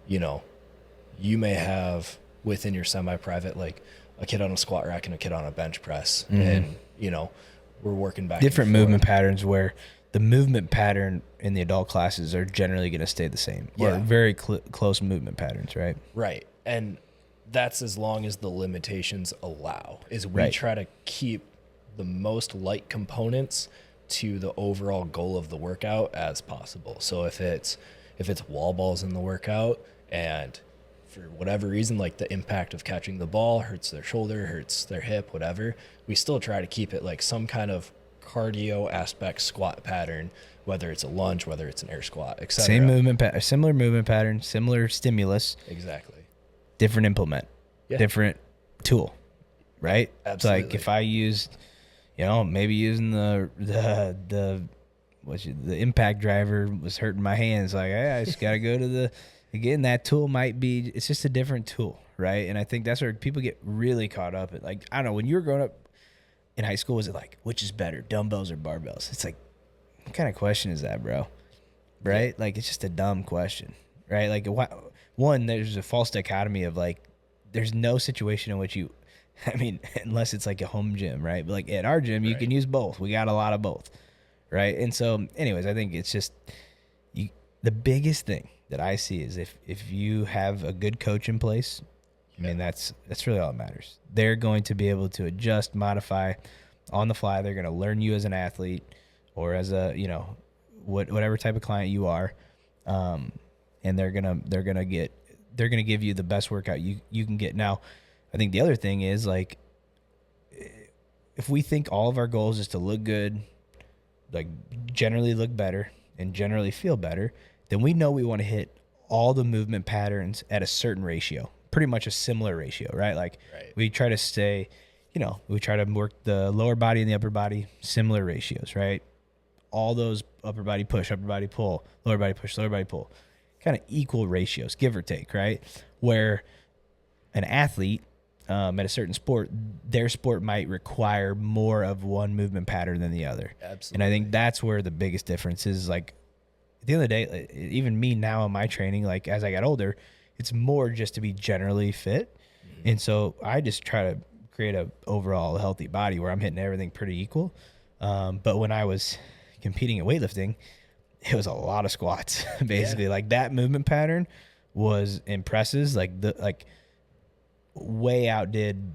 you may have within your semi-private, like a kid on a squat rack and a kid on a bench press. And, we're working back. Different movement patterns where the movement pattern in the adult classes are generally going to stay the same, or very close movement patterns, right? Right. And that's as long as the limitations allow, is we Right. try to keep the most light components to the overall goal of the workout as possible. So if it's wall balls in the workout and for whatever reason, like the impact of catching the ball hurts their shoulder, hurts their hip, whatever, we still try to keep it like some kind of cardio aspect squat pattern, whether it's a lunge, whether it's an air squat, etc. Same movement similar movement pattern, similar stimulus, Exactly. different implement, different tool, right? Absolutely. It's like if I used, maybe using the impact driver was hurting my hands. Like, hey, I just got to go to again, that tool it's just a different tool, right? And I think that's where people get really caught up at. Like, I don't know, when you were growing up in high school, was it like, which is better, dumbbells or barbells? It's like, what kind of question is that, bro? Right? Yeah. Like, it's just a dumb question, right? Like, one, there's a false dichotomy of like, there's no situation in which unless it's like a home gym, right? But like at our gym, you can use both. We got a lot of both, right? And so, anyways, I think it's just the biggest thing that I see is if you have a good coach in place, that's really all that matters. They're going to be able to adjust, modify on the fly. They're going to learn you as an athlete or as a, whatever type of client you are. And they're going to give you the best workout you can get. Now, I think the other thing is like, if we think all of our goals is to look good, like generally look better and generally feel better, then we know we want to hit all the movement patterns at a certain ratio, pretty much a similar ratio, right? Like we try to stay, we try to work the lower body and the upper body, similar ratios, right? All those upper body push, upper body pull, lower body push, lower body pull, kind of equal ratios, give or take, right? Where an athlete at a certain sport, their sport might require more of one movement pattern than the other. Absolutely. And I think that's where the biggest difference is. Like, at the end of the day, even me now in my training, like as I got older, it's more just to be generally fit. And so I just try to create a overall healthy body where I'm hitting everything pretty equal. But when I was competing in weightlifting, it was a lot of squats basically. Like that movement pattern was impressive. Like way outdid,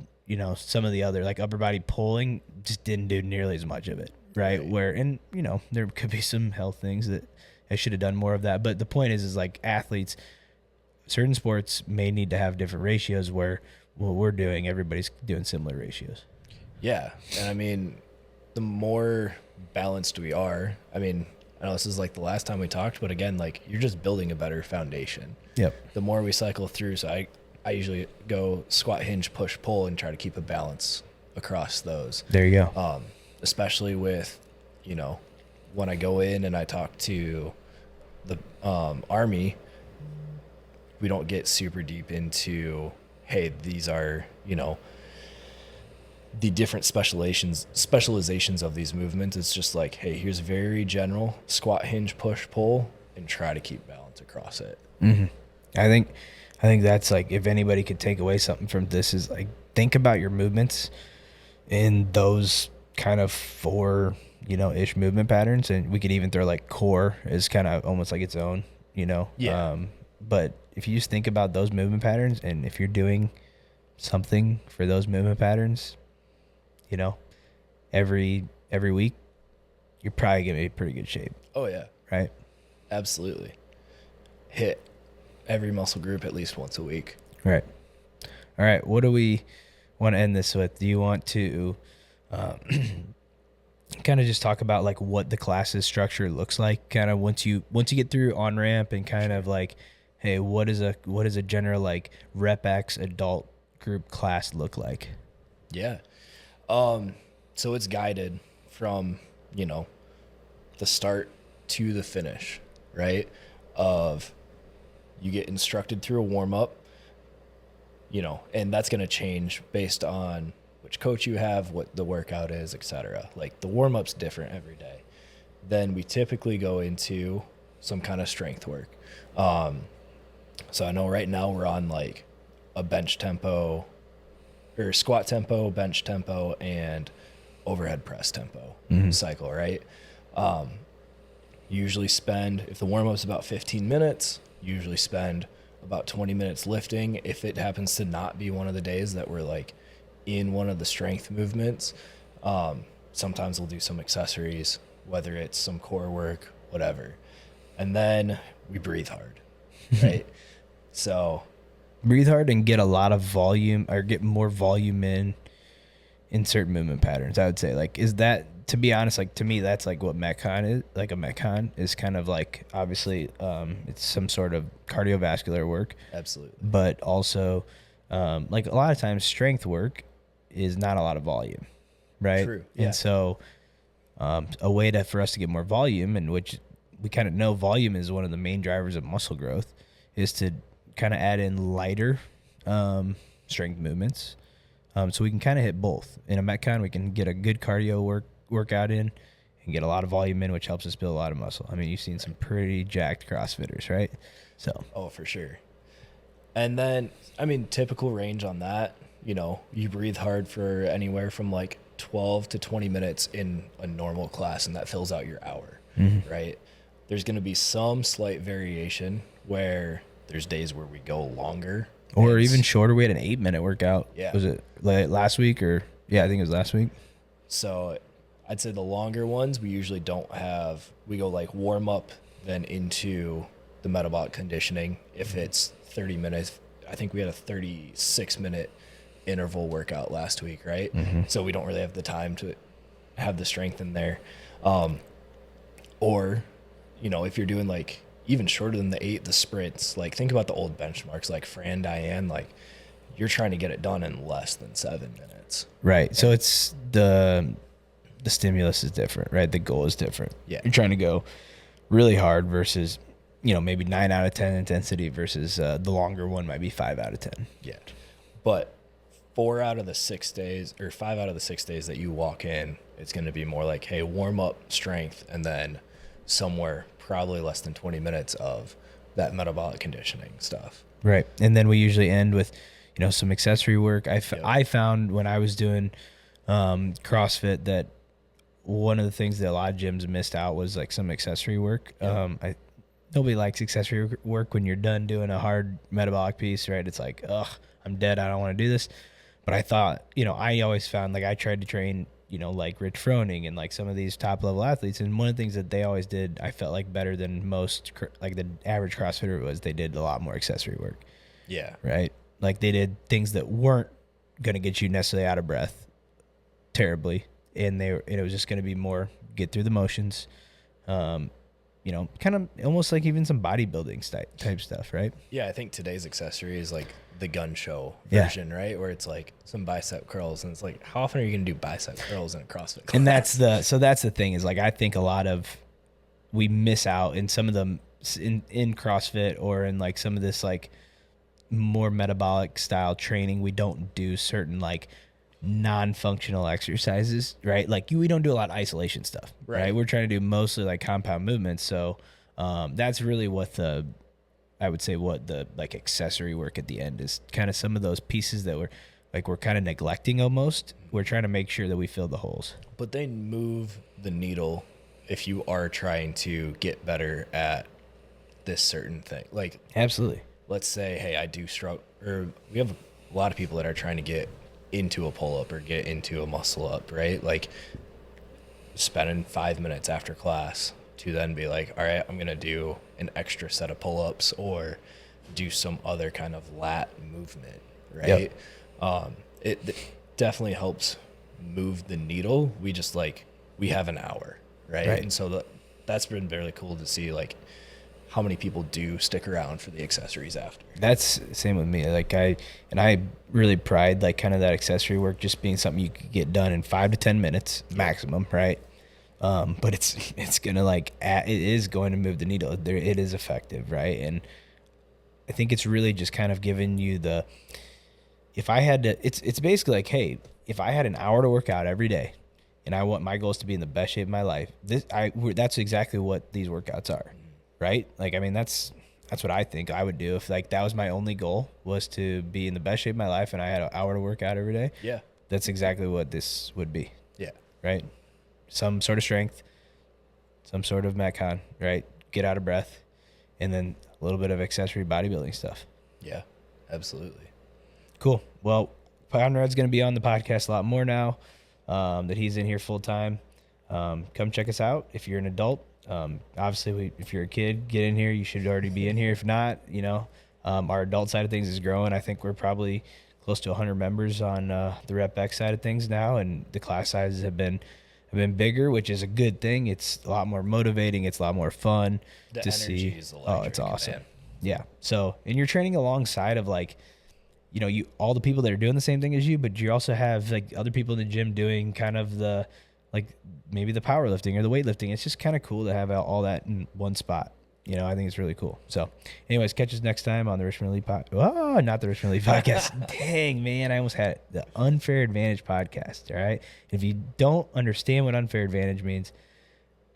some of the other like upper body pulling just didn't do nearly as much of it. Right. Where, and there could be some health things that I should have done more of that. But the point is like athletes, certain sports may need to have different ratios where what we're doing, everybody's doing similar ratios. Yeah. And I mean, the more balanced we are, I mean, I know this is like the last time we talked, but again, like you're just building a better foundation. Yep. The more we cycle through. So I usually go squat, hinge, push, pull, and try to keep a balance across those. There you go. Especially with, when I go in and I talk to the Army, we don't get super deep into, hey, these are, the different specializations of these movements. It's just like, hey, here's very general squat, hinge, push, pull, and try to keep balance across it. Mm-hmm. I think that's like, if anybody could take away something from this is like, think about your movements in those kind of four, ish movement patterns. And we could even throw like core as kind of almost like its own, Yeah. But if you just think about those movement patterns, and if you're doing something for those movement patterns, every week, you're probably going to be in pretty good shape. Oh, yeah. Right? Absolutely. Hit every muscle group at least once a week. Right. All right. What do we want to end this with? Do you want to kind of just talk about like what the classes structure looks like? Kind of once you get through on ramp and kind of like, hey, what is a general like Rep X adult group class look like? Yeah. So it's guided from, the start to the finish, right? Of you get instructed through a warm up, and that's going to change based on which coach you have, what the workout is, etc. Like the warm up's different every day. Then we typically go into some kind of strength work. So I know right now we're on like a bench tempo or squat tempo, bench tempo, and overhead press tempo cycle, right? Usually spend, if the warm-up's about 15 minutes, usually spend about 20 minutes lifting. If it happens to not be one of the days that we're like in one of the strength movements, sometimes we'll do some accessories, whether it's some core work, whatever. And then we breathe hard, right? So breathe hard and get a lot of volume, or get more volume in certain movement patterns. I would say, like, is that, to be honest, like to me, that's like what Metcon is. Like a Metcon is kind of like, obviously, it's some sort of cardiovascular work. Absolutely. But also, like a lot of times strength work is not a lot of volume, right? True. Yeah. And so, a way for us to get more volume, and which we kind of know volume is one of the main drivers of muscle growth, is to kind of add in lighter strength movements. So we can kind of hit both. In a Metcon, we can get a good cardio workout in and get a lot of volume in, which helps us build a lot of muscle. I mean, you've seen some pretty jacked CrossFitters, right? So. Oh, for sure. And then, I mean, typical range on that, you breathe hard for anywhere from like 12 to 20 minutes in a normal class, and that fills out your hour, right? There's going to be some slight variation where there's days where we go longer. Or even shorter. We had an 8-minute workout. Yeah. Was it like last week or? Yeah, I think it was last week. So I'd say the longer ones, we usually don't have, we go like warm up, then into the metabolic conditioning. If it's 30 minutes, I think we had a 36-minute interval workout last week, right? So we don't really have the time to have the strength in there. Or, if you're doing like even shorter than the sprints, like think about the old benchmarks, like Fran Diane, like you're trying to get it done in less than 7 minutes. Right. So it's the stimulus is different, right? The goal is different. Yeah. You're trying to go really hard versus, maybe 9 out of 10 intensity versus the longer one might be 5 out of 10. Yeah. But 4 out of the 6 days or 5 out of the 6 days that you walk in, it's going to be more like, hey, warm up strength, and then somewhere probably less than 20 minutes of that metabolic conditioning stuff. Right. And then we usually end with, some accessory work. Yep. I found when I was doing CrossFit that one of the things that a lot of gyms missed out was like some accessory work. Yep. Nobody likes accessory work when you're done doing a hard metabolic piece, right? It's like, ugh, I'm dead. I don't want to do this. But I thought, I always found like I tried to train, like Rich Froning and like some of these top level athletes. And one of the things that they always did, I felt like better than most, like the average CrossFitter was they did a lot more accessory work. Yeah. Right. Like they did things that weren't going to get you necessarily out of breath terribly. And it was just going to be more get through the motions. Kind of almost like even some bodybuilding type stuff, right? Yeah, I think today's accessory is like the gun show version, right? Where it's like some bicep curls, and it's like, how often are you going to do bicep curls in a CrossFit class? And that's the thing is like I think a lot of we miss out in some of them in CrossFit or in like some of this like more metabolic style training. We don't do certain like non-functional exercises, right? Like we don't do a lot of isolation stuff, right? We're trying to do mostly like compound movements. So that's really what I would say what the like accessory work at the end is, kind of some of those pieces that we're kind of neglecting almost. We're trying to make sure that we fill the holes. But they move the needle if you are trying to get better at this certain thing. Like absolutely. Let's say, hey, I do struggle, or we have a lot of people that are trying to get into a pull-up or get into a muscle up, right? Like spending 5 minutes after class to then be like, all right, I'm going to do an extra set of pull-ups or do some other kind of lat movement, right? Yep. It definitely helps move the needle. We just we have an hour, right? And so that's been really cool to see how many people do stick around for the accessories after. That's same with me. Like I really pride kind of that accessory work just being something you could get done in 5 to 10 minutes maximum, right? But it's gonna it is going to move the needle. It is effective, right? And I think it's really just kind of giving you if I had to, it's basically like, hey, if I had an hour to work out every day, and I want my goals to be in the best shape of my life, that's exactly what these workouts are. Right? That's what I think I would do if that was my only goal, was to be in the best shape of my life and I had an hour to work out every day. Yeah. That's exactly what this would be. Yeah. Right? Some sort of strength, some sort of Metcon, right? Get out of breath, and then a little bit of accessory bodybuilding stuff. Yeah, absolutely. Cool. Well, Conrad's going to be on the podcast a lot more now that he's in here full time. Come check us out if you're an adult. Obviously, if you're a kid, get in here. You should already be in here. If not, our adult side of things is growing. I think we're probably close to 100 members on the Rep X side of things now, and the class sizes have been bigger, which is a good thing. It's a lot more motivating. It's a lot more fun to see. Is electric, it's awesome. Man. Yeah. So, and you're training alongside of all the people that are doing the same thing as you, but you also have other people in the gym doing kind of the maybe the powerlifting or the weightlifting. It's just kind of cool to have all that in one spot. I think it's really cool. So anyways, catch us next time on the Richmond Elite not the Richmond Elite podcast. Dang, man. I almost had it. The Unfair Advantage podcast. All right. If you don't understand what unfair advantage means,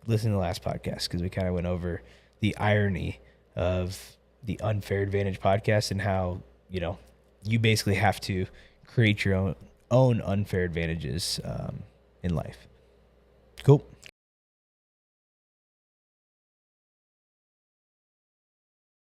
listen to the last podcast, because we kind of went over the irony of the Unfair Advantage podcast and how, you basically have to create your own unfair advantages in life. Cool.